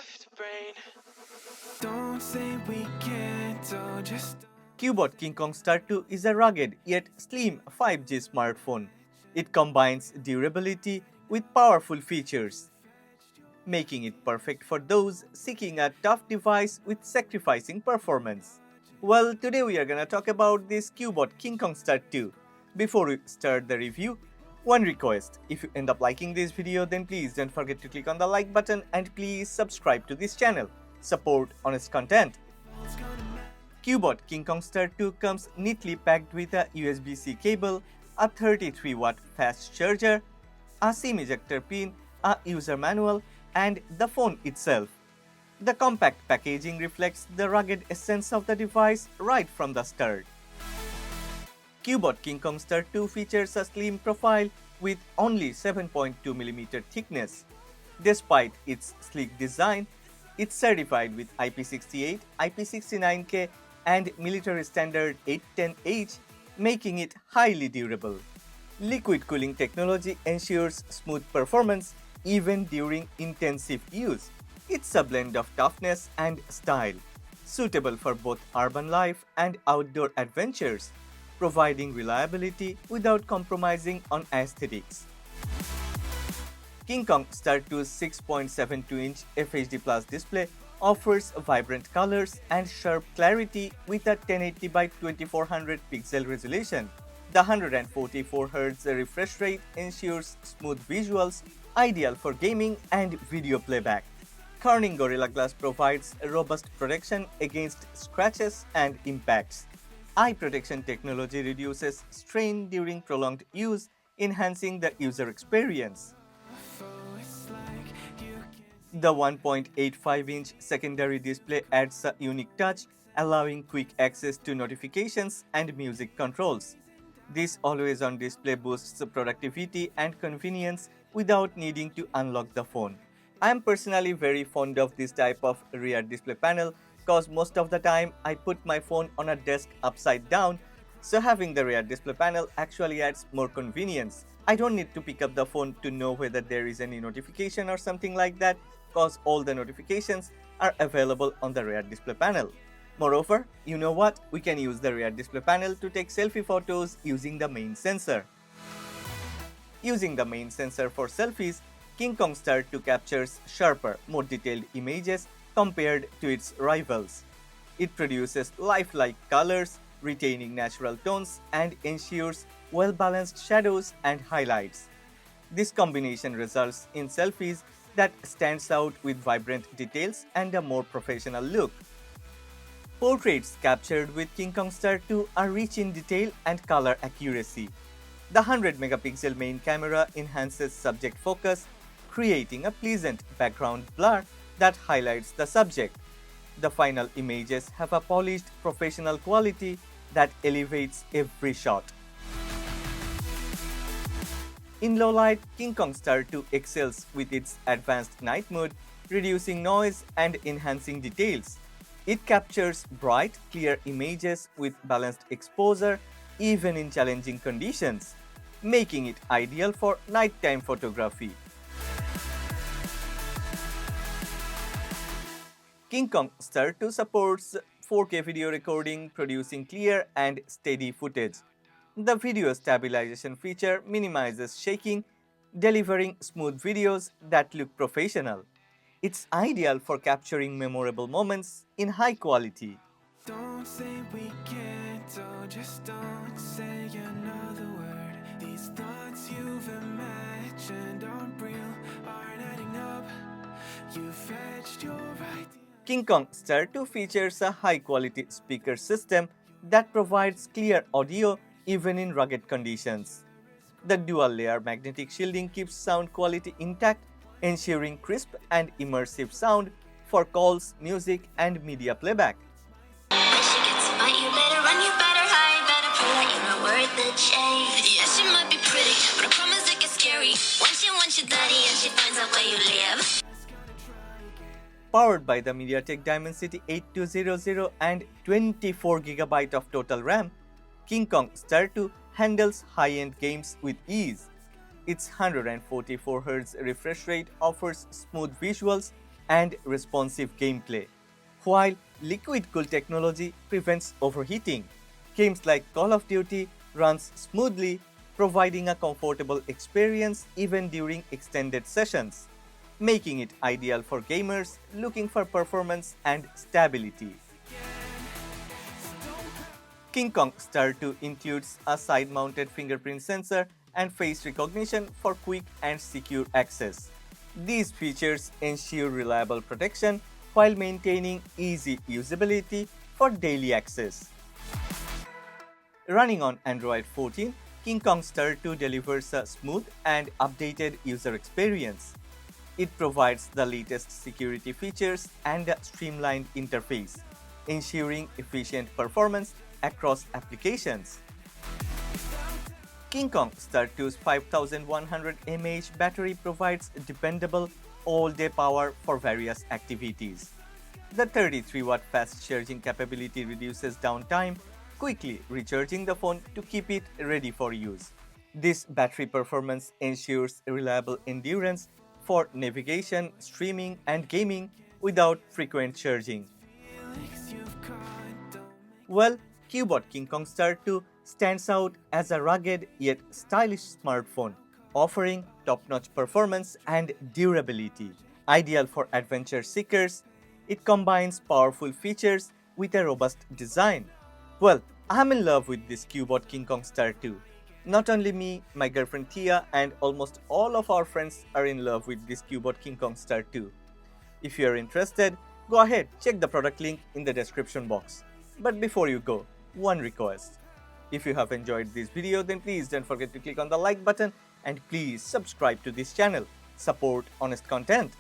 left brain. Don't say we can't, oh, just Cubot KingKong Star 2 is a rugged yet slim 5G smartphone. It combines durability with powerful features, making it perfect for those seeking a tough device with sacrificing performance. Well, today we are gonna talk about this Cubot KingKong Star 2. Before we start the review, one request: if you end up liking this video, then please don't forget to click on the like button and please subscribe to this channel. Support honest content. Cubot KingKong Star 2 comes neatly packed with a USB-C cable, a 33-watt fast charger, a SIM ejector pin, a user manual, and the phone itself. The compact packaging reflects the rugged essence of the device right from the start. Cubot KingKong Star 2 features a slim profile with only 7.2mm thickness. Despite its sleek design, it's certified with IP68, IP69K, and military standard 810H, making it highly durable. Liquid cooling technology ensures smooth performance even during intensive use. It's a blend of toughness and style, suitable for both urban life and outdoor adventures, providing reliability without compromising on aesthetics. KingKong Star 2's 6.72-inch FHD Plus display offers vibrant colors and sharp clarity with a 1080 by 2400 pixel resolution. The 144Hz refresh rate ensures smooth visuals, ideal for gaming and video playback. Corning Gorilla Glass provides robust protection against scratches and impacts. Eye protection technology reduces strain during prolonged use, enhancing the user experience. The 1.85-inch secondary display adds a unique touch, allowing quick access to notifications and music controls. This always-on display boosts productivity and convenience without needing to unlock the phone. I am personally very fond of this type of rear display panel because most of the time I put my phone on a desk upside down, so having the rear display panel actually adds more convenience. I don't need to pick up the phone to know whether there is any notification or something like that, because all the notifications are available on the rear display panel. Moreover, you know what? We can use the rear display panel to take selfie photos using the main sensor. Using the main sensor for selfies, KingKong Star 2 captures sharper, more detailed images compared to its rivals. It produces lifelike colors, retaining natural tones, and ensures well-balanced shadows and highlights. This combination results in selfies that stands out with vibrant details and a more professional look. Portraits captured with KingKong Star 2 are rich in detail and color accuracy. The 100-megapixel main camera enhances subject focus, creating a pleasant background blur that highlights the subject. The final images have a polished, professional quality that elevates every shot. In low light, KingKong Star 2 excels with its advanced night mode, reducing noise and enhancing details. It captures bright, clear images with balanced exposure even in challenging conditions, making it ideal for nighttime photography. KingKong Star 2 supports 4K video recording, producing clear and steady footage. The video stabilization feature minimizes shaking, delivering smooth videos that look professional. It's ideal for capturing memorable moments in high quality. don't say we can't, oh, just don't say another word. These thoughts you've imagined aren't real, aren't adding up. You fetched your idea. KingKong Star 2 features a high-quality speaker system that provides clear audio even in rugged conditions. The dual-layer magnetic shielding keeps sound quality intact, ensuring crisp and immersive sound for calls, music, and media playback. When she gets to bite, you better run, you better hide, better prove that you're not worth the chase. Yeah, she might be pretty, but I promise it gets scary. Once you daddy and she finds out where you live. Powered by the MediaTek Dimensity 8200 and 24GB of total RAM, KingKong Star 2 handles high-end games with ease. Its 144Hz refresh rate offers smooth visuals, and responsive gameplay, while liquid cool technology prevents overheating. Games like Call of Duty runs smoothly, providing a comfortable experience even during extended sessions, making it ideal for gamers looking for performance and stability. KingKong Star 2 includes a side-mounted fingerprint sensor and face recognition for quick and secure access. These features ensure reliable protection while maintaining easy usability for daily access. Running on Android 14, KingKong Star 2 delivers a smooth and updated user experience. It provides the latest security features and a streamlined interface, ensuring efficient performance across applications. KingKong Star 2's 5100 mAh battery provides dependable all-day power for various activities. The 33-watt fast charging capability reduces downtime, quickly recharging the phone to keep it ready for use. This battery performance ensures reliable endurance for navigation, streaming, and gaming without frequent charging. Well, Cubot KingKong Star 2 stands out as a rugged yet stylish smartphone, offering top-notch performance and durability. Ideal for adventure seekers, it combines powerful features with a robust design. Well, I'm in love with this Cubot KingKong Star 2. Not only me, my girlfriend Thea, and almost all of our friends are in love with this Cubot KingKong Star 2. If you are interested, go ahead, check the product link in the description box. But before you go, one request. If you have enjoyed this video, then please don't forget to click on the like button and please subscribe to this channel. Support honest content.